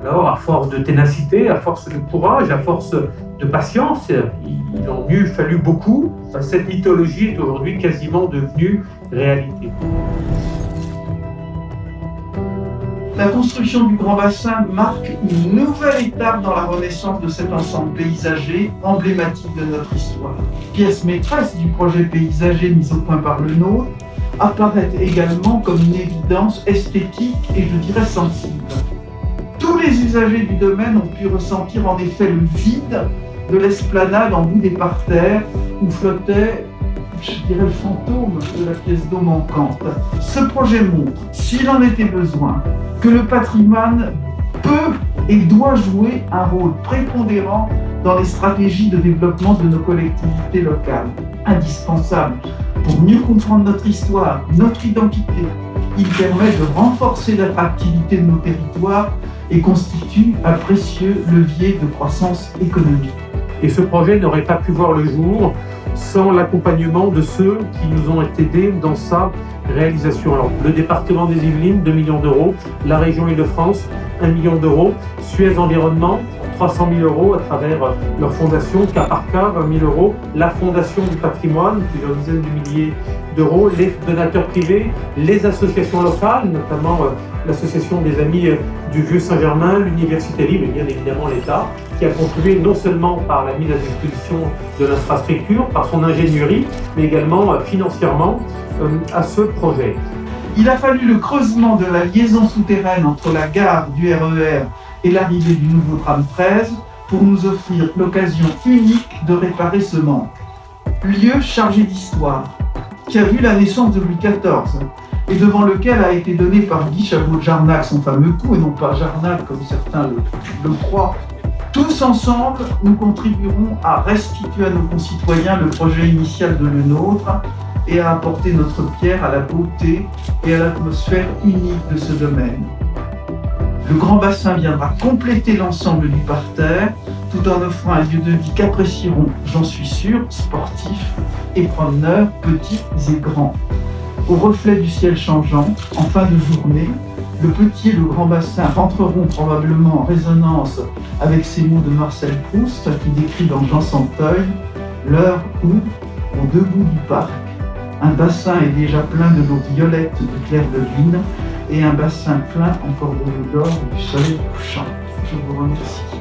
Alors, à force de ténacité, à force de courage, à force de patience, il en eut fallu beaucoup. Cette mythologie est aujourd'hui quasiment devenue réalité. La construction du Grand Bassin marque une nouvelle étape dans la renaissance de cet ensemble paysager emblématique de notre histoire. Pièce maîtresse du projet paysager mis au point par le nôtre, apparaît également comme une évidence esthétique et je dirais sensible. Tous les usagers du domaine ont pu ressentir en effet le vide de l'esplanade en bout des parterres où flottait, je dirais, le fantôme de la pièce d'eau manquante. Ce projet montre, s'il en était besoin, que le patrimoine peut et doit jouer un rôle prépondérant dans les stratégies de développement de nos collectivités locales. Indispensable pour mieux comprendre notre histoire, notre identité. Il permet de renforcer l'attractivité de nos territoires et constitue un précieux levier de croissance économique. Et ce projet n'aurait pas pu voir le jour sans l'accompagnement de ceux qui nous ont aidés dans sa réalisation. Alors, le département des Yvelines, 2 millions d'euros, la région Île-de-France, 1 million d'euros, Suez Environnement, 300 000 euros à travers leur fondation, cas par cas, 20 000 euros, la Fondation du patrimoine, plusieurs dizaines de milliers d'euros, les donateurs privés, les associations locales, notamment l'association des Amis du Vieux Saint-Germain, l'Université Libre et bien évidemment l'État, qui a contribué non seulement par la mise à disposition de l'infrastructure, par son ingénierie, mais également financièrement à ce projet. Il a fallu le creusement de la liaison souterraine entre la gare du RER et l'arrivée du nouveau tram 13 pour nous offrir l'occasion unique de réparer ce manque. Lieu chargé d'histoire, qui a vu la naissance de Louis XIV et devant lequel a été donné par Guy Chabot de Jarnac son fameux coup, et non pas Jarnac comme certains le croient. Tous ensemble, nous contribuerons à restituer à nos concitoyens le projet initial de le nôtre et à apporter notre pierre à la beauté et à l'atmosphère unique de ce domaine. Le Grand Bassin viendra compléter l'ensemble du parterre, tout en offrant un lieu de vie qu'apprécieront, j'en suis sûr, sportifs et promeneurs, petits et grands. Au reflet du ciel changeant, en fin de journée, le petit et le grand bassin rentreront probablement en résonance avec ces mots de Marcel Proust qui décrit dans Jean Santeuil l'heure où, aux deux bouts du parc, un bassin est déjà plein de l'eau violette du clair de lune et un bassin plein encore de l'eau d'or du soleil couchant. Je vous remercie.